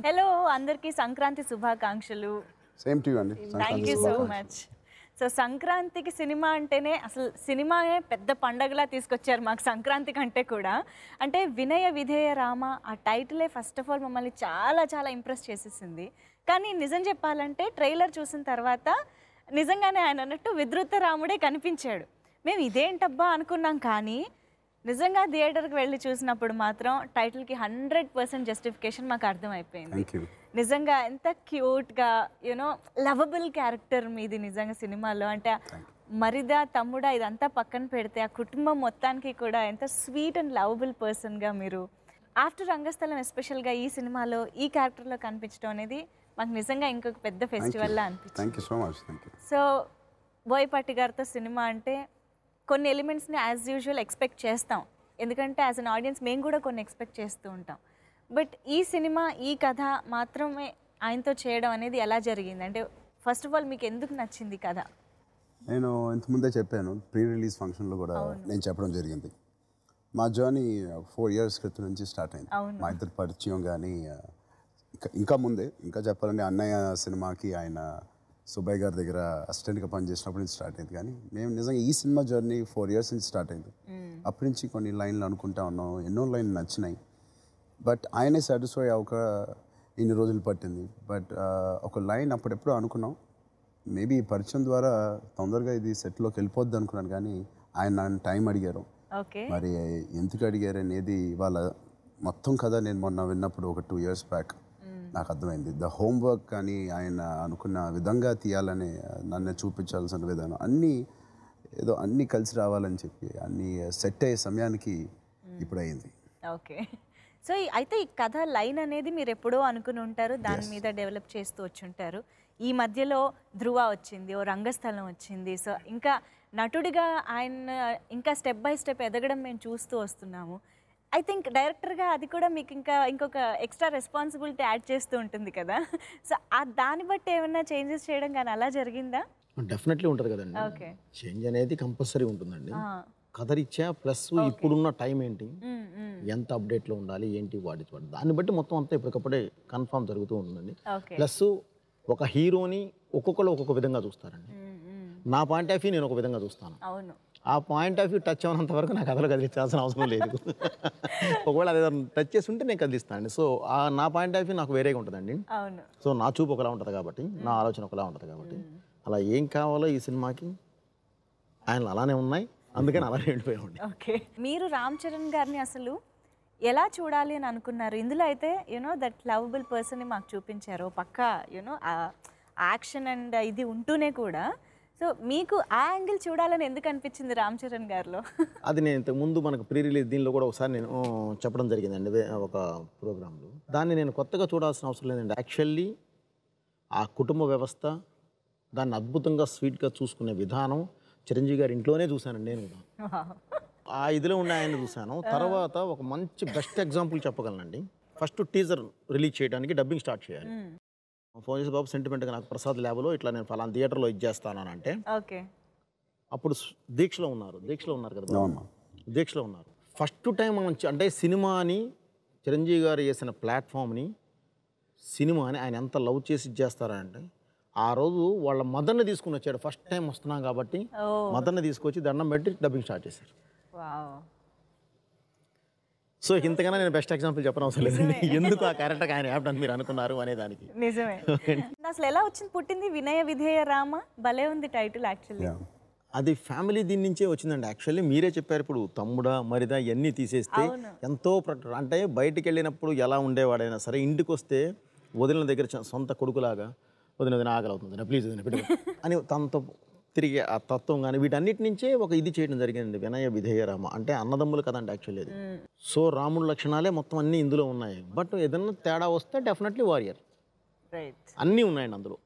Hello అందరికీ సంక్రాంతి శుభాకాంక్షలు. Same to you అండి. Thank you so much. So సంక్రాంతికి సినిమా అంటేనే అసలు సినిమానే పెద్ద పండగలా తీసుకొచ్చారు మాకు సంక్రాంతి కంటే కూడా. అంటే వినయ విధేయ రామ ఆ టైటిలే ఫస్ట్ ఆఫ్ ఆల్ మమ్మల్ని చాలా చాలా ఇంప్రెస్ చేసేసింది. కానీ నిజం చెప్పాలంటే ట్రైలర్ చూసిన తర్వాత నిజంగానే ఆయన అన్నట్టు విద్రుత రాముడే కనిపించాడు. మేము ఇదేంటబ్బా అనుకున్నాం, కానీ నిజంగా థియేటర్కి వెళ్ళి చూసినప్పుడు మాత్రం టైటిల్కి 100% జస్టిఫికేషన్ మాకు అర్థమైపోయింది. నిజంగా ఎంత క్యూట్గా యూనో లవబుల్ క్యారెక్టర్ మీది నిజంగా సినిమాలో. అంటే మరిదా తమ్ముడా ఇదంతా పక్కన పెడితే ఆ కుటుంబం మొత్తానికి కూడా ఎంత స్వీట్ అండ్ లవబుల్ పర్సన్గా మీరు ఆఫ్టర్ రంగస్థలం ఎస్పెషల్గా ఈ సినిమాలో ఈ క్యారెక్టర్లో కనిపించడం అనేది మాకు నిజంగా ఇంకొక పెద్ద ఫెస్టివల్లా అనిపించింది. సో బోయపాటి గారితో సినిమా అంటే కొన్ని ఎలిమెంట్స్ని యాజ్ యూజువల్ ఎక్స్పెక్ట్ చేస్తాం, ఎందుకంటే యాజ్ అన్ ఆడియన్స్ మేము కూడా కొన్ని ఎక్స్పెక్ట్ చేస్తూ ఉంటాం. బట్ ఈ సినిమా ఈ కథ మాత్రమే ఆయనతో చేయడం అనేది ఎలా జరిగింది? అంటే ఫస్ట్ ఆఫ్ ఆల్ మీకు ఎందుకు నచ్చింది కథ? నేను ఇంతకుముందే చెప్పాను, ప్రీ రిలీజ్ ఫంక్షన్లో కూడా నేను చెప్పడం జరిగింది. మా జర్నీ 4 years క్రితం నుంచి స్టార్ట్ అయింది. మా ఇద్దరు పరిచయం కానీ ఇంకా ముందే, ఇంకా చెప్పాలంటే అన్నయ్య సినిమాకి ఆయన సుబ్బయ్య గారి దగ్గర అసిస్టెంట్గా పనిచేసినప్పుడు నుంచి స్టార్ట్ అయింది. కానీ మేము నిజంగా ఈ సినిమా జర్నీ 4 years నుంచి స్టార్ట్ అయింది. అప్పటి నుంచి కొన్ని లైన్లు అనుకుంటా ఉన్నాం, ఎన్నో లైన్లు నచ్చినాయి. బట్ ఆయనే సాటిస్ఫై అవ్వక ఇన్ని రోజులు పట్టింది. బట్ ఒక లైన్ అప్పుడెప్పుడో అనుకున్నాం, మేబీ పరిచయం ద్వారా తొందరగా ఇది సెట్లోకి వెళ్ళిపోద్ది అనుకున్నాను. కానీ ఆయన నన్ను టైం అడిగారు. మరి ఎందుకు అడిగారు అనేది వాళ్ళ మొత్తం కథ నేను మొన్న విన్నప్పుడు ఒక 2 years బ్యాక్ నాకు అర్థమైంది. ద హోంవర్క్ కానీ ఆయన అనుకున్న విధంగా తీయాలని, నన్ను చూపించాల్సిన విధానం అన్నీ కలిసి రావాలని చెప్పి అన్నీ సెట్ అయ్యే సమయానికి ఇప్పుడు అయింది. ఓకే. సో అయితే ఈ కథ లైన్ అనేది మీరు ఎప్పుడో అనుకుని ఉంటారు, దాని మీద డెవలప్ చేస్తూ వచ్చి ఉంటారు. ఈ మధ్యలో ధృవ వచ్చింది, ఓ రంగస్థలం వచ్చింది. సో ఇంకా నటుడిగా ఆయన ఇంకా స్టెప్ బై స్టెప్ ఎదగడం మేము చూస్తూ వస్తున్నాము. ఐ థింక్ డైరెక్టర్గా అది కూడా మీకు ఇంకొక ఎక్స్ట్రా రెస్పాన్సిబిలిటీ యాడ్ చేస్తూ ఉంటుంది కదా. సో దాన్ని బట్టి ఏమైనా చేంజెస్ చేయడం కానీ అలా జరిగిందా? డెఫినెట్లీ ఉంటుంది కదండి. ఓకే, చేంజ్ అనేది కంపల్సరీ ఉంటుందండి. కథ రీత్యా ప్లస్ ఇప్పుడున్న టైం ఏంటి, ఎంత అప్డేట్లో ఉండాలి ఏంటి, వాటి దాన్ని బట్టి మొత్తం అంతా ఇప్పటికప్పుడే కన్ఫర్మ్ జరుగుతూ ఉంటుందండి. ప్లస్ ఒక హీరోని ఒక్కొక్కరు ఒక్కొక్క విధంగా చూస్తారండి. నా పాయింట్ ఆఫ్ వ్యూ నేను ఒక విధంగా చూస్తాను. ఆ పాయింట్ ఆఫ్ వ్యూ టచ్ అవ్వనంత వరకు నాకు కథలో కదిలించాల్సిన అవసరం లేదు. ఒకవేళ అది టచ్ చేసి ఉంటే నేను కదిలిస్తానండి. సో నా పాయింట్ ఆఫ్ వ్యూ నాకు వేరేగా ఉంటుందండి. సో నా చూపు ఒకలా ఉంటుంది కాబట్టి, నా ఆలోచన ఒకలా ఉంటుంది కాబట్టి, అలా ఏం కావాలో ఈ సినిమాకి ఆయన అలానే ఉన్నాయి, అందుకని అలానే వెళ్ళిపోయామండి. ఓకే. మీరు రామ్ చరణ్ గారిని అసలు ఎలా చూడాలి అని అనుకున్నారు? ఇందులో అయితే యూనో దట్ లవబుల్ పర్సన్ని మాకు చూపించారు, పక్కా యూనో యాక్షన్ అండ్ ఇది ఉంటూనే కూడా. సో మీకు ఆ యాంగిల్ చూడాలని ఎందుకు అనిపించింది రామ్ చరణ్ గారిలో? అది నేను ఇంతకుముందు మనకు ప్రీ రిలీజ్ దీనిలో కూడా ఒకసారి నేను చెప్పడం జరిగిందండి ఒక ప్రోగ్రాంలో. దాన్ని నేను కొత్తగా చూడాల్సిన అవసరం లేదండి. యాక్చువల్లీ ఆ కుటుంబ వ్యవస్థ, దాన్ని అద్భుతంగా స్వీట్గా చూసుకునే విధానం చిరంజీవి గారి ఇంట్లోనే చూశానండి నేను కూడా. ఆ ఇదిలో ఉన్న ఆయన చూశాను. తర్వాత ఒక మంచి బెస్ట్ ఎగ్జాంపుల్ చెప్పగలనండి. ఫస్ట్ టీజర్ రిలీజ్ చేయడానికి డబ్బింగ్ స్టార్ట్ చేయాలి. ఫోన్ చేసి బాబు సెంటిమెంట్గా నాకు ప్రసాద్ ల్యాబ్లో ఇట్లా నేను ఫలానా థియేటర్లో ఇచ్చేస్తాను అంటే, అప్పుడు దీక్షలో ఉన్నారు కదా, దీక్షలో ఉన్నారు. ఫస్ట్ టైం మనం అంటే సినిమాని చిరంజీవి గారు వేసిన ప్లాట్ఫామ్ని, సినిమాని ఆయన ఎంత లవ్ చేసి ఇచ్చేస్తారంటే, ఆ రోజు వాళ్ళ మదర్ని తీసుకుని వచ్చాడు. ఫస్ట్ టైం వస్తున్నాం కాబట్టి మదర్ని తీసుకొచ్చి దండం పెట్టి డబ్బింగ్ స్టార్ట్ చేశారు. సో ఇంతకన్నా నేను బెస్ట్ ఎగ్జాంపుల్ చెప్పడం అవసరం లేదండి. ఎందుకు ఆ క్యారెక్టర్ ఆయన యాప్ట్ మీరు అనుకున్నారు అనే దానికి. నిజమే. అసలు ఎలా వచ్చింది, పుట్టింది వినయ విధేయ రామ, భలే ఉంది టైటిల్. యాక్చువల్లీ అది ఫ్యామిలీ దీని నుంచే వచ్చిందండి. యాక్చువల్లీ మీరే చెప్పారు, ఇప్పుడు తమ్ముడా మరిదా ఇవన్నీ తీసేస్తే ఎంతో అంటే బయటికి వెళ్ళినప్పుడు ఎలా ఉండేవాడైనా సరే, ఇంటికి వస్తే వదిలిన దగ్గర సొంత కొడుకులాగా వదిన ఆకలి అవుతుంది ప్లీజ్ అని తనతో తిరిగి ఆ తత్వం కానీ వీటన్నిటి నుంచే ఒక ఇది చేయడం జరిగింది వినయ విధేయ రామ. అంటే అన్నదమ్ములు కదండి యాక్చువల్లీ అది. సో రాముడి లక్షణాలే మొత్తం అన్నీ ఇందులో ఉన్నాయి. బట్ ఏదన్నా తేడా వస్తే డెఫినెట్లీ వారియర్ అన్నీ ఉన్నాయండి అందులో.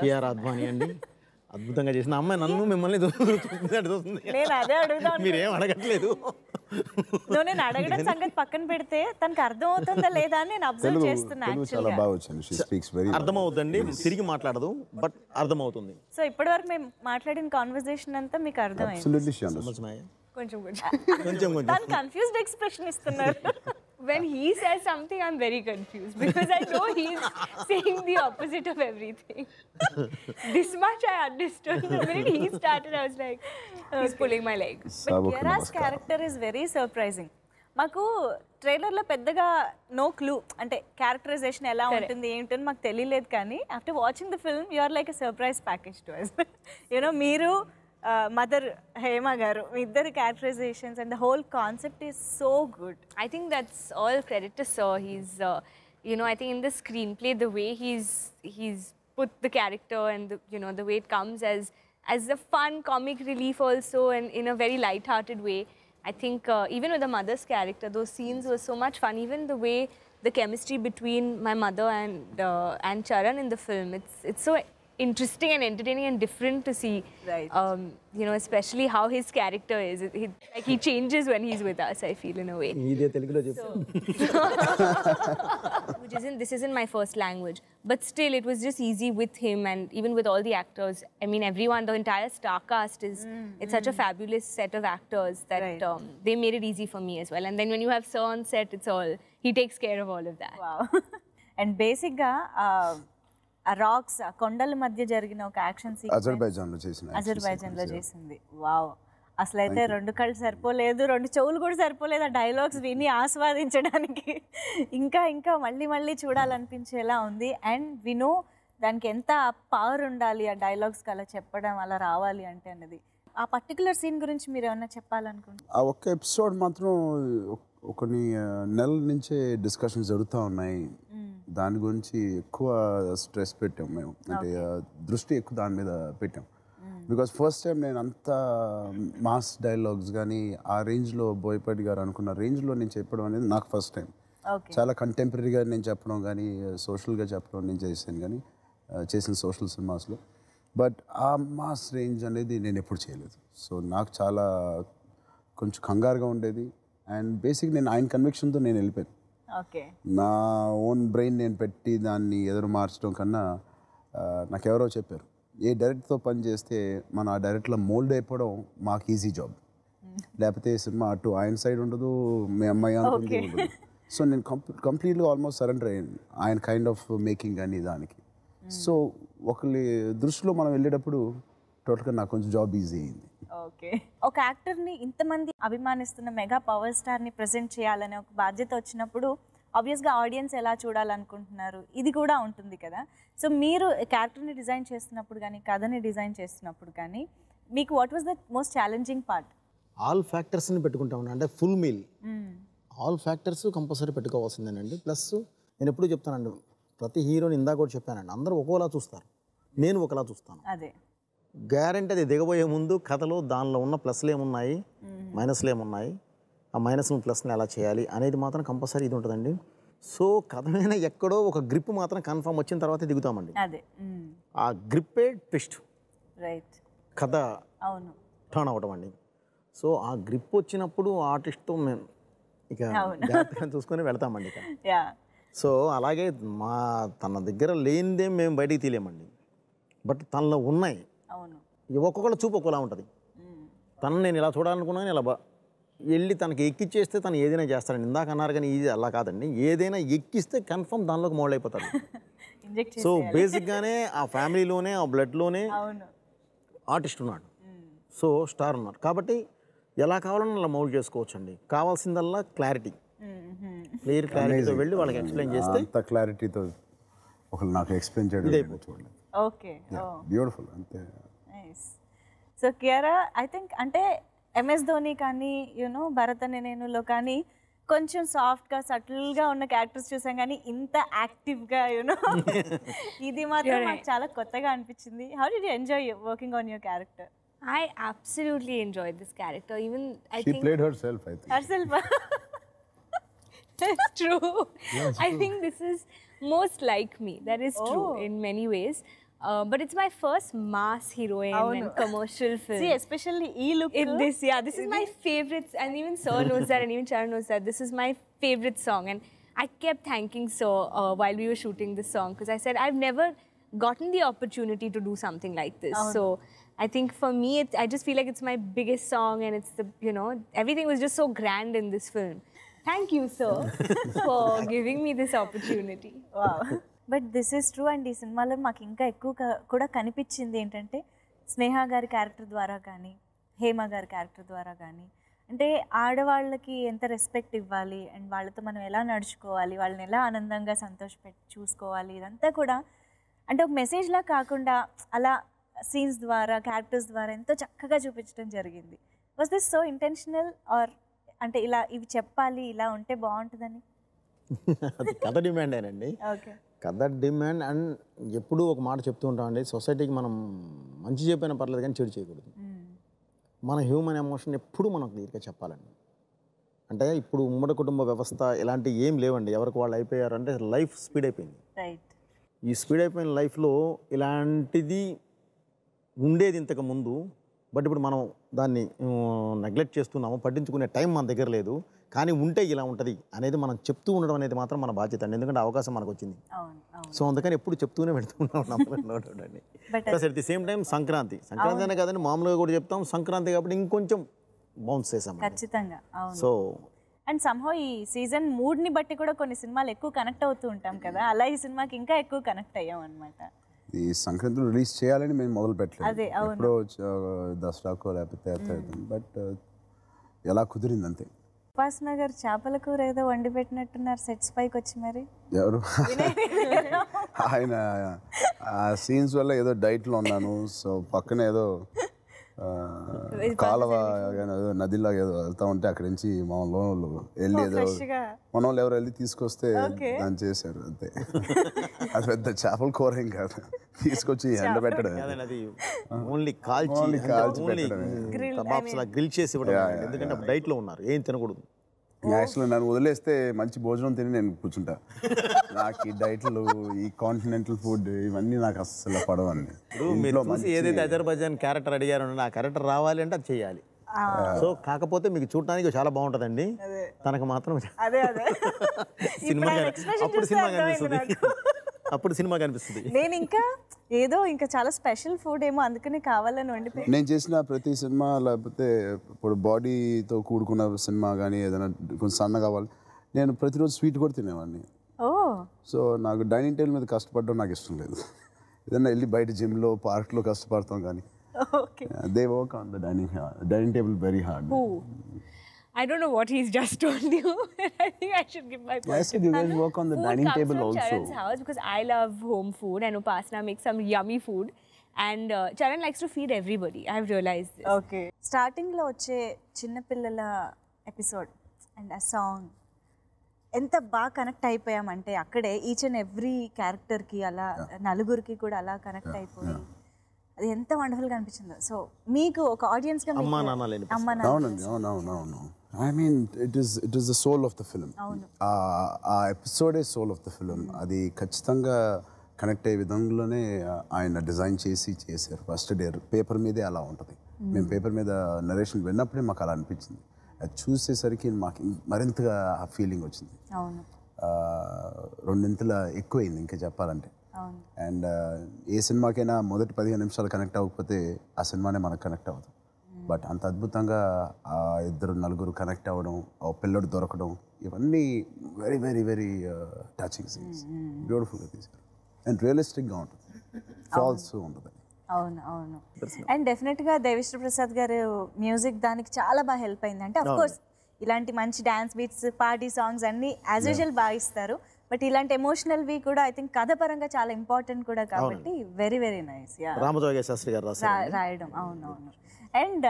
కేఆర్ అద్వానీ అండి అద్భుతంగా చేసిన అమ్మాయి. నన్ను మిమ్మల్ని చూస్తుంది, మీరేం అడగట్లేదు. నేను అడగడం సంగతి పక్కన పెడితే తనకు అర్థం అవుతుందా లేదా అని నేను అబ్జర్వ్ చేస్తున్నా. అర్థమవుతుందండి, తిరిగి మాట్లాడదు బట్ అర్థమవుతుంది. సో ఇప్పటి వరకు మేము మాట్లాడిన కాన్వర్సేషన్ అంతా మీకు అర్థమైంది? కొంచెం కొంచెం కన్ఫ్యూజ్డ్ ఎక్స్ప్రెషన్ ఇస్తున్నారు. when he says something, I'm very confused because I know he's saying the opposite of everything. This much I understood. The minute he started, I was like, he's pulling my leg. But Kiara's character is very surprising. మాకు ట్రైలర్లో పెద్దగా no clue, అంటే characterisation ఎలా ఉంటుంది ఏంటని మాకు తెలియలేదు, కానీ after watching the film you are like a surprise package to us. You know మీరు మదర్ హేమ గారు, మీ ఇద్దరు characterizations and the whole concept is so good. I think that's all credit to Sir. He's, you know, I think in the screenplay, the way he's put the character and the, you know, the way it comes as a fun comic relief also, and in a very light-hearted way. I think even with the mother's character, those scenes were so much fun. Even the way the chemistry between my mother and Charan in the film, it's so interesting and entertaining and different to see. Right. You know, especially how his character is. He changes when he's with us, I feel, in a way. ఇదే తెలుగులో చెప్పు. This isn't my first language, but still it was just easy with him, and even with all the actors. I mean, everyone, the entire star cast it's such a fabulous set of actors that Right. they made it easy for me as well. And then when you have Sir on set, he takes care of all of that. Wow. And బేసిక్గా ఆ racks, ఆ కొండల మధ్య జరిగిన ఒక action sequence అజర్బైజాన్లో చేసిన అజర్బైజాన్లో చేసింది. Wow, అసలు అయితే 2 కళ్ళు సరిపోలేదు, 2 చెవులు కూడా సరిపోలేదు ఆ డైలాగ్స్ విని ఆస్వాదించడానికి. ఇంకా ఇంకా మళ్ళీ మళ్ళీ చూడాలనిపించేలా ఉంది. అండ్ వినో దానికి ఎంత పవర్ ఉండాలి ఆ డైలాగ్స్కి అలా చెప్పడం, అలా రావాలి అంటే అన్నది. ఆ పర్టికులర్ సీన్ గురించి మీరు ఏమన్నా చెప్పాలనుకుంటున్నారు? ఆ ఒక్క ఎపిసోడ్ మాత్రం కొన్ని నెలల నుంచే డిస్కషన్స్ జరుగుతూ ఉన్నాయి. దాని గురించి ఎక్కువ స్ట్రెస్ పెట్టాం మేము, అంటే దృష్టి ఎక్కువ దాని మీద పెట్టాం. బికాస్ ఫస్ట్ టైం నేను అంత మాస్ డైలాగ్స్ కానీ ఆ రేంజ్లో బోయపాటి గారు అనుకున్న రేంజ్లో నేను చెప్పడం అనేది నాకు ఫస్ట్ టైం. చాలా కంటెంపరీగా నేను చెప్పడం కానీ సోషల్గా చెప్పడం నేను చేశాను, కానీ చేసిన సోషల్ సినిమాస్లో. బట్ ఆ మాస్ రేంజ్ అనేది నేను ఎప్పుడు చేయలేదు. సో నాకు చాలా కొంచెం కంగారుగా ఉండేది. అండ్ బేసిక్ నేను ఆయన కన్విక్షన్తో నేను వెళ్ళిపోయాను. ఓకే, నా ఓన్ బ్రెయిన్ నేను పెట్టి దాన్ని ఎదురు మార్చడం కన్నా నాకెవరో చెప్పారు, ఏ డైరెక్ట్తో పని చేస్తే మనం ఆ డైరెక్ట్లో మోల్డ్ అయిపోవడం మాకు ఈజీ జాబ్, లేకపోతే సినిమా అటు ఆయన సైడ్ ఉండదు, మీ అమ్మాయి అనుకుంటే ఉండదు. సో నేను కంప్లీట్గా ఆల్మోస్ట్ సరెండర్ అయ్యాను ఆయన కైండ్ ఆఫ్ మేకింగ్ కానీ దానికి. సో ఒకరి దృష్టిలో మనం వెళ్ళేటప్పుడు టోటల్గా నాకు కొంచెం జాబ్ ఈజీ అయింది. ఓకే, ఒక యాక్టర్ని ఇంతమంది అభిమానిస్తున్న మెగా పవర్ స్టార్ని ప్రజెంట్ చేయాలనే ఒక బాధ్యత వచ్చినప్పుడు ఆబ్వియస్గా ఆడియన్స్ ఎలా చూడాలనుకుంటున్నారు ఇది కూడా ఉంటుంది కదా. సో మీరు క్యారెక్టర్ని డిజైన్ చేస్తున్నప్పుడు కానీ కథని డిజైన్ చేస్తున్నప్పుడు కానీ మీకు what was the most challenging part? All ఫ్యాక్టర్స్ని పెట్టుకుంటామండి, అంటే full meal all factors compulsory పెట్టుకోవాల్సిందేనండి. ప్లస్ నేను ఎప్పుడు చెప్తానండి, ప్రతి హీరోని ఇందాక కూడా చెప్పానండి, అందరూ ఒక్కోలా చూస్తారు, నేను ఒకలా చూస్తాను. అదే గ్యారెంటీ అది దిగబోయే ముందు కథలో దానిలో ఉన్న ప్లస్లు ఏమున్నాయి మైనస్లు ఏమున్నాయి, ఆ మైనస్ ప్లస్ని ఎలా చేయాలి అనేది మాత్రం కంపల్సరీ ఇది ఉంటుందండి. సో కథ మీద ఎక్కడో ఒక గ్రిప్ మాత్రం కన్ఫర్మ్ వచ్చిన తర్వాత దిగుతామండి. అదే ఆ గ్రిప్పే ట్విస్ట్, రైట్, కథ అవును, టర్న్ అవడం అండి. సో ఆ గ్రిప్ వచ్చినప్పుడు ఆర్టిస్ట్తో మేము ఇక జాగ్రత్తగా చూసుకొని వెళ్తామండి ఇక. యా, సో అలాగే తన దగ్గర లేనిదే మేము బయటికి తీయలేమండి, బట్ తనలో ఉన్నాయి. అవును, ఒక్కొక్కళ్ళ చూపు ఒక్కోలా ఉంటుంది. తను నేను ఇలా చూడాలనుకున్నాను, ఇలా వెళ్ళి తనకి ఎక్కిచ్చేస్తే తను ఏదైనా చేస్తాడండి. ఇందాక అన్నారు కానీ ఇది అలా కాదండి, ఏదైనా ఎక్కిస్తే కన్ఫర్మ్ దానిలోకి మోల్డ్ అయిపోతాడు. సో బేసిక్గానే ఆ ఫ్యామిలీలోనే ఆ బ్లడ్లోనే ఆర్టిస్ట్ ఉన్నాడు, సో స్టార్ ఉన్నాడు. కాబట్టి ఎలా కావాలన్నా అలా మౌల్డ్ చేసుకోవచ్చండి. కావాల్సిందల్లా క్లారిటీ, క్లియర్ క్లారిటీతో వెళ్ళి వాళ్ళకి ఎక్స్ప్లెయిన్ చేస్తే అంత క్లారిటీతో ఒకళ్ళు నాకు ఎక్స్ప్లెయిన్ చేయడం చూడండి. ఓకే, బ్యూటిఫుల్, అంతే. Nice. So Kiara, I think అంటే MS ధోని కానీ యూనో భరత్ అనే నేనులో కానీ కొంచెం సాఫ్ట్గా సటిల్గా ఉన్న క్యారెక్టర్స్ చూసాం, కానీ ఇంత యాక్టివ్గా యూనో ఇది మాత్రం నాకు చాలా కొత్తగా అనిపించింది. How did you enjoy working on your character? I absolutely enjoyed this character. Even I She think played herself, I think. herself. That's true. I think this is most like me. That is true in many ways. But it's my first mass heroine and commercial film. See, especially E look. This is my favorite, and even Sir knows that, and even Charan knows that. This is my favorite song, and I kept thanking Sir while we were shooting this song, because I said I've never gotten the opportunity to do something like this. So I think for me, I just feel like it's my biggest song, and it's the, you know, everything was just so grand in this film. Thank you, sir, for giving me this opportunity. But this is true and ఈ సినిమాలో మాకు ఇంకా ఎక్కువ కూడా కనిపించింది ఏంటంటే స్నేహ గారి character ద్వారా కానీ హేమ గారి క్యారెక్టర్ ద్వారా కానీ అంటే ఆడవాళ్ళకి ఎంత రెస్పెక్ట్ ఇవ్వాలి అండ్ వాళ్ళతో మనం ఎలా నడుచుకోవాలి, వాళ్ళని ఎలా ఆనందంగా సంతోషపెట్టి చూసుకోవాలి, ఇదంతా కూడా అంటే ఒక మెసేజ్లా కాకుండా అలా సీన్స్ ద్వారా క్యారెక్టర్స్ ద్వారా ఎంతో చక్కగా చూపించడం జరిగింది. Was this so intentional or అంటే ఇలా ఇవి చెప్పాలి ఇలా ఉంటే బాగుంటుందని? అది కథ డిమాండేనండి. ఓకే, కథ డిమాండ్. అండ్ ఎప్పుడూ ఒక మాట చెప్తూ ఉంటామండి, సొసైటీకి మనం మంచి చెప్పినా పర్లేదు కానీ చెడు చేయకూడదు. మన హ్యూమన్ ఎమోషన్ ఎప్పుడు మనం క్లియర్గా చెప్పాలండి. అంటే ఇప్పుడు ఉమ్మడి కుటుంబ వ్యవస్థ ఇలాంటి ఏం లేవండి, ఎవరికి వాళ్ళు అయిపోయారు. అంటే లైఫ్ స్పీడ్ అయిపోయింది. రైట్. ఈ స్పీడ్ అయిపోయిన లైఫ్లో ఇలాంటిది ఉండేది ఇంతకు ముందు. బట్ ఇప్పుడు మనం దాన్ని నెగ్లెక్ట్ చేస్తున్నాము, పట్టించుకునే టైం మన దగ్గర లేదు. కానీ ఉంటే ఇలా ఉంటుంది అనేది మనం చెప్తూ ఉండడం అనేది మాత్రం మన బాధ్యత అండి, ఎందుకంటే అవకాశం మనకు వచ్చింది. సో అందుకని ఎప్పుడు చెప్తూనే పెడుతున్నాం. Plus at the same time Sankranti అనే కాదండి, మామూలుగా కూడా చెప్తాం. సంక్రాంతి కాబట్టి ఇంకొంచెం బౌన్స్ చేసాం ఖచ్చితంగా. సో అండ్ సమ్హౌ ఈ సీజన్ మూడ్ని బట్టి కూడా కొన్ని సినిమాలు ఎక్కువ కనెక్ట్ అవుతూ ఉంటాం కదా, అలా ఈ సినిమాకి ఇంకా ఎక్కువ కనెక్ట్ అయ్యాం అనమాట. ఈ సంక్రాంతిలో రిలీజ్ చేయాలని మేము మొదలు అదే, పెట్టలేదు, అవును. ఎప్పుడో దసరాకో లేకపోతే బట్ ఎలా కుదిరింది అంతే. ఉపాసన గారు చేపల కూర ఏదో వండి పెట్టినట్టున్నారు సెట్స్ పైకి వచ్చి. మరి ఎవరు ఆయన ఆ సీన్స్ వల్ల ఏదో డైట్లో ఉన్నాను. సో పక్కన ఏదో కాలువ ఏదో నదిలాగా ఏదో వెళ్తా ఉంటే అక్కడి నుంచి మా లోన్లు వెళ్ళి ఏదో మన వాళ్ళు ఎవరు వెళ్ళి తీసుకొస్తే దాన్ని చేశారు అంతే. అది పెద్ద చేపల కూర ఏం కాదు, తీసుకొచ్చి ఎండ పెట్టడం, ఓన్లీ కాల్చి గ్రిల్ చేసి ఇవ్వడం. ఎందుకంటే డైట్లో ఉన్నారు, ఏం తినకూడదు. యాక్చువల్గా నన్ను వదిలేస్తే మంచి భోజనం తిని నేను కూర్చుంటా. నాకు ఈ డైట్లు, ఈ కాంటినెంటల్ ఫుడ్ ఇవన్నీ నాకు అస్సలు పడవండి. మీరు చూసి ఏదైతే అజర్బైజాన్ క్యారెక్టర్ అడిగారో ఆ క్యారెక్టర్ రావాలి అంటే అది చేయాలి. సో కాకపోతే మీకు చూడటానికి చాలా బాగుంటుందండి, తనకు మాత్రం సినిమా అప్పుడు సినిమా కనిపిస్తుంది. నేను ఇంకా ఏదో ఇంకా చాలా స్పెషల్ ఫుడ్ ఏమో అందుకని కావాలని వండిపోయి. నేను చేసిన ప్రతి సినిమా లేకపోతే ఇప్పుడు బాడీతో కూడుకున్న సినిమా కానీ ఏదైనా కొంచెం సన్న కావాలి, నేను ప్రతిరోజు స్వీట్ కూడా తినేవాడిని. ఓ, సో నాకు డైనింగ్ టేబుల్ మీద కష్టపడడం నాకు ఇష్టం లేదు. ఏదైనా వెళ్ళి బయట జిమ్లో పార్క్లో కష్టపడతాం కానీ they work on the dining table very hard. I don't know what he's just told you. I think I should give my point. I said you guys work on the dining table also. Charan's house because I love home food and Upasana makes some yummy food and Charan likes to feed everybody. I have realized this. Okay, స్టార్టింగ్లో వచ్చే చిన్నపిల్లల episode and ఆ song ఎంత బాగా connect అయిపోయామంటే అక్కడే each and every క్యారెక్టర్కి అలా నలుగురికి కూడా అలా కనెక్ట్ అయిపోయి అది ఎంత వండర్ఫుల్గా అనిపించిందో. సో మీకు ఒక ఆడియన్స్గా అమ్మా నాన్న లేని అవును. I mean, it is the soul of the film. ఆ ఎపిసోడే సోల్ ఆఫ్ ద ఫిలిం. అది ఖచ్చితంగా కనెక్ట్ అయ్యే విధంగానే ఆయన డిజైన్ చేశారు. ఫస్ట్ డే పేపర్ మీదే అలా ఉంటుంది. మేము పేపర్ మీద నరేషన్ విన్నప్పుడే మాకు అలా అనిపించింది. అది చూసేసరికి మాకు మరింతగా ఆ ఫీలింగ్ వచ్చింది. రెండింతల ఎక్కువైంది ఇంకా చెప్పాలంటే. అండ్ ఏ సినిమాకైనా మొదటి 15 నిమిషాలు కనెక్ట్ అవ్వకపోతే ఆ సినిమానే మనకు కనెక్ట్ అవ్వదు. బట్ అంత అద్భుతంగా ఆ నలుగురు కనెక్ట్ అవ్వడం, ఆ పిల్లడు దొరకడం, ఇవన్నీ very very very touching scenes. బ్యూటిఫుల్గా తీశారు అండ్ రియలిస్టిక్గా ఉంటుంది, ఫాల్స్ ఉంటుంది. అవును. అండ్ డెఫినెట్గా దేవిశ్రీ ప్రసాద్ గారు మ్యూజిక్ దానికి చాలా బాగా హెల్ప్ అయింది. అంటే అఫ్కోర్స్ ఇలాంటి మంచి డ్యాన్స్ బీట్స్, పార్టీ సాంగ్స్ అన్నీ యాజ్ యూజువల్ బాగా ఇస్తారు. బట్ ఇలాంటి ఎమోషనల్వి కూడా ఐ థింక్ కథ పరంగా చాలా ఇంపార్టెంట్ కూడా కాబట్టి very very nice. Ramajoga Sastry garu రాయడం. అవునవును. అండ్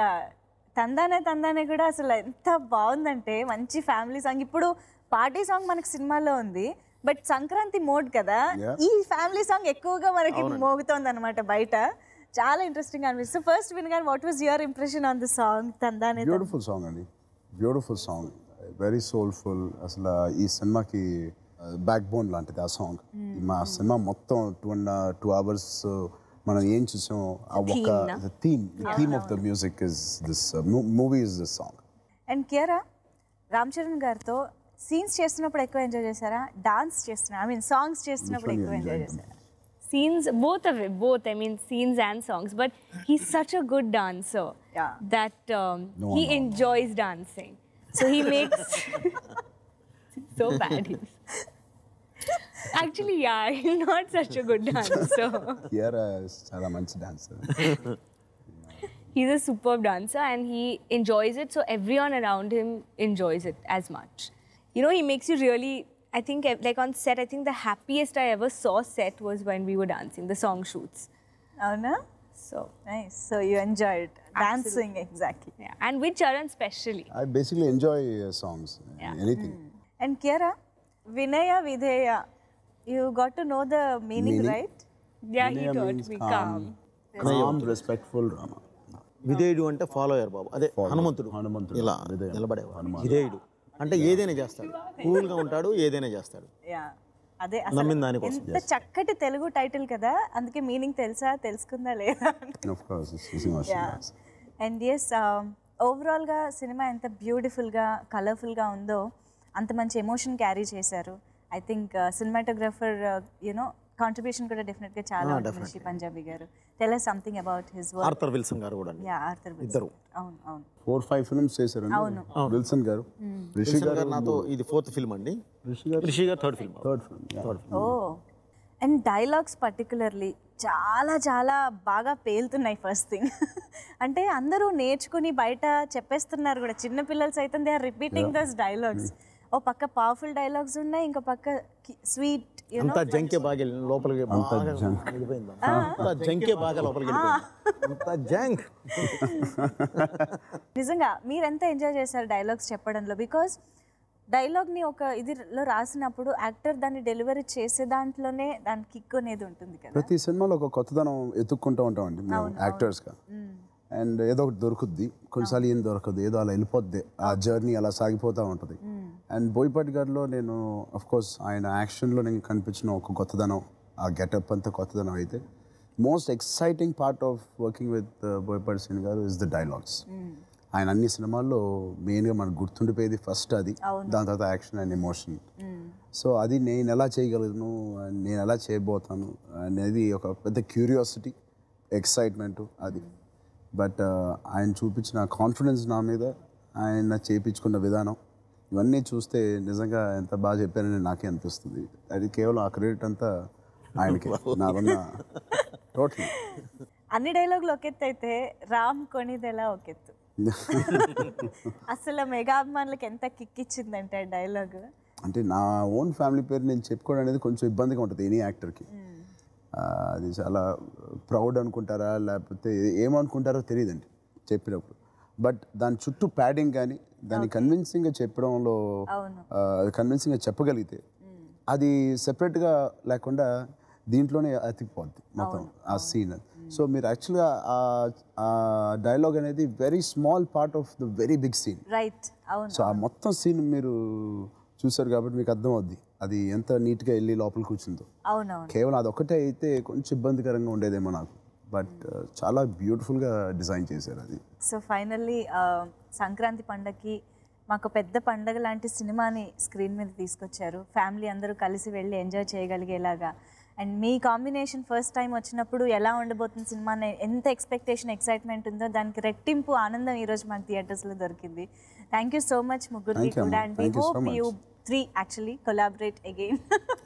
తందానే కూడా అసలు ఎంత బాగుందంటే మంచి ఫ్యామిలీ సాంగ్. ఇప్పుడు పార్టీ సాంగ్ మనకి సినిమాలో ఉంది, బట్ సంక్రాంతి మోడ్ కదా, ఈ ఫ్యామిలీ సాంగ్ ఎక్కువగా మనకి మోగుతోంది అనమాట బయట. చాలా ఇంట్రెస్టింగ్ అనిపిస్తుంది. ఫస్ట్ వినగానే what was your impression on the song Tandaane? Beautiful song అండి, బ్యూటిఫుల్ సాంగ్, వెరీ సోల్ఫుల్. అసలు ఈ సినిమాకి బ్యాక్ బోన్ లాంటిది ఆ సాంగ్. మా సినిమా మొత్తం 2 hours మనం ఏం చూసాం, ఆ ఒక theme of the music is this movie is this song. And Kiara, Ram Charan గారితో సీన్స్ చేస్తున్నప్పుడు ఎక్కువ ఎంజాయ్ చేశారా, డాన్స్ చేస్తున్నా ఐ మీన్ సాంగ్స్ చేస్తున్నప్పుడు ఎక్కువ ఎంజాయ్ చేశారా? Scenes, both. I mean, scenes and songs. But he's such a good dancer that he enjoys dancing. So he makes so bad. Actually, yeah, he's not such a good dancer. Kiara is చాలా మంచి dancer. He's a superb dancer and he enjoys it, so everyone around him enjoys it as much. You know, he makes you really, I think, like on set, I think the happiest I ever saw set was when we were dancing, the song shoots. అవునా? So, nice. So you enjoyed dancing exactly. yeah. And with Charan especially. I basically enjoy songs, anything. And Kiara, Vinaya Vidheya, you got to know the meaning, Meaning? Right? Yeah, he Vinaya taught means me calm. calm. Calm, respectful Rama. విధేయుడు అంటే follower బాబు, అదే హనుమంతుడు. హనుమంతుడు. ఇలా విధేయుడు. నిలబడేవాడు. విధేయుడు అంటే ఏదైనా చేస్తాడు, కూల్గా ఉంటాడు, ఏదైనా చేస్తాడు. యా, అదే నమ్మిన దానికోసం. ఎంత చక్కటి తెలుగు టైటిల్ కదా, అందుకే మీనింగ్ తెలుసుకుందా లేదా? Of course, it's using what she does. And yes, ఓవరాల్గా సినిమా ఎంత బ్యూటిఫుల్గా కలర్ఫుల్గా ఉందో అంత మంచి ఎమోషన్ క్యారీ చేశారు. I think cinematographer you know contribution కూడా డెఫినెట్గా చాలా ఉంటుంది. Shri Panjabi garu, tell us something about his work. Arthur Wilson garu కూడా. Yeah, Arthur Wilson. ఇద్దరు. అవును అవును. 4-5 films చేశారు విల్సన్ గారు. రిషి గారు నాతో ఇది 4th ఫిల్మ్ అండి. Rishi garu 3rd film. Third film. Oh, and dialogues particularly చాలా చాలా బాగా పేలుతున్నాయి. ఫస్ట్ థింగ్ అంటే అందరూ నేర్చుకుని బయట చెప్పేస్తున్నారు కూడా, చిన్నపిల్లలు సైతం they are repeating those dialogues. ఓ పక్క పవర్ఫుల్ డైలాగ్స్ ఉన్నాయి, ఇంకో పక్క స్వీట్ అంతా జంకే బాగా లోపలికి వెళ్ళిపోయింది. అంతా జంకే బాగా లోపలికి వెళ్ళిపోయింది. అంతా జంక్. నిజంగా మీరు ఎంత ఎంజాయ్ చేశారు డైలాగ్స్ చెప్పడంలో? బికాజ్ డైలాగ్ని ఒక ఇదిలో రాసినప్పుడు యాక్టర్ దాన్ని డెలివరీ చేసే దాంట్లోనే దాని కిక్ అనేది ఉంటుంది కదా. ప్రతి సినిమాలో ఒక కొత్తదనం ఎత్తుక్కుంటూ ఉంటామండి మేము యాక్టర్స్గా. అండ్ ఏదో ఒకటి దొరుకుద్ది, కొన్నిసార్లు ఏం దొరకదు, ఏదో అలా వెళ్ళిపోద్ది, ఆ జర్నీ అలా సాగిపోతూ ఉంటుంది. అండ్ బోయపాటి గారిలో నేను కోర్స్ ఆయన యాక్షన్లో నేను కనిపించిన ఒక కొత్తదనం, ఆ గెటప్ అంతా కొత్తదనం అయితే most exciting part of working with Boyapati Srinu గారు ఇస్ ద డైలాగ్స్. ఆయన అన్ని సినిమాల్లో మెయిన్గా మనకు గుర్తుండిపోయేది ఫస్ట్ అది, దాని తర్వాత యాక్షన్ అండ్ ఎమోషన్. సో అది నేను ఎలా చేయగలను, నేను ఎలా చేయబోతాను అనేది ఒక పెద్ద క్యూరియాసిటీ, ఎక్సైట్మెంట్ అది. బట్ ఆయన చూపించిన కాన్ఫిడెన్స్ నా మీద, ఆయన చేయించుకున్న విధానం, ఇవన్నీ చూస్తే నిజంగా ఎంత బాగా చెప్పారని నాకే అనిపిస్తుంది. అది కేవలం ఆ క్రెడిట్ అంతా ఆయనకి, నాదన్న టోటల్. అన్ని డైలాగులు ఒకెత్తు అయితే రామ్ కొనిదెలా ఒకెత్తు. అసలు మెగా అభిమానులకు ఎంత కిక్ ఇచ్చిందంటే డైలాగ్. అంటే నా ఓన్ ఫ్యామిలీ పేరు నేను చెప్పుకోవడం అనేది కొంచెం ఇబ్బందిగా ఉంటుంది ఎనీ యాక్టర్కి. అది చాలా ప్రౌడ్ అనుకుంటారా లేకపోతే ఏమనుకుంటారో తెలియదండి చెప్పినప్పుడు. బట్ దాని చుట్టూ ప్యాడింగ్ కానీ దాన్ని కన్విన్సింగ్గా చెప్పడంలో, కన్విన్సింగ్గా చెప్పగలిగితే అది సెపరేట్గా లేకుండా దీంట్లోనే అతికిపోద్ది మొత్తం ఆ సీన్. సో మీరు యాక్చువల్గా ఆ డైలాగ్ అనేది very small part of the very big scene. Right, అవును. సో ఆ మొత్తం సీన్ మీరు చూసారు కాబట్టి మీకు అర్థమవుద్ది అది ఎంత నీట్గా వెళ్ళి లోపల కూర్చుందో. అవునవును. కేవలం అదొక్కటే అయితే కొంచెం ఇబ్బందికరంగా ఉండేదేమో నాకు, బట్ చాలా బ్యూటిఫుల్గా డిజైన్ చేశారు అది. సో ఫైనల్లీ సంక్రాంతి పండగకి మాకు పెద్ద పండగ లాంటి సినిమాని స్క్రీన్ మీద తీసుకొచ్చారు. ఫ్యామిలీ అందరూ కలిసి వెళ్ళి ఎంజాయ్ చేయగలిగేలాగా. అండ్ మీ కాంబినేషన్ ఫస్ట్ టైం వచ్చినప్పుడు ఎలా ఉండబోతుంది సినిమా, ఎంత ఎక్స్పెక్టేషన్, ఎక్సైట్మెంట్ ఉందో దానికి రెట్టింపు ఆనందం ఈరోజు మాకు థియేటర్స్లో దొరికింది. థ్యాంక్ యూ సో మచ్ ముగ్గురికి కూడా. And we hope you 3 actually collaborate again.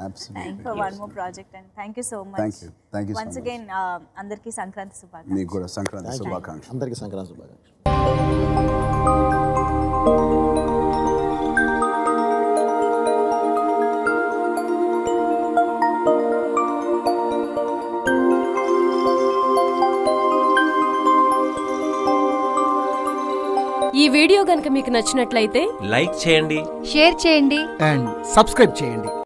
Absolutely. For one more project, and thank you so much. Thank you once so again. Andarki Sankranti Subhakankshalu. మీకు కూడా సంక్రాంతి శుభాకాంక్షలు. అందరికీ సంక్రాంతి శుభాకాంక్షలు. ఈ వీడియో గనుక మీకు నచ్చినట్లయితే లైక్ చేయండి, షేర్ చేయండి అండ్ సబ్స్క్రైబ్ చేయండి.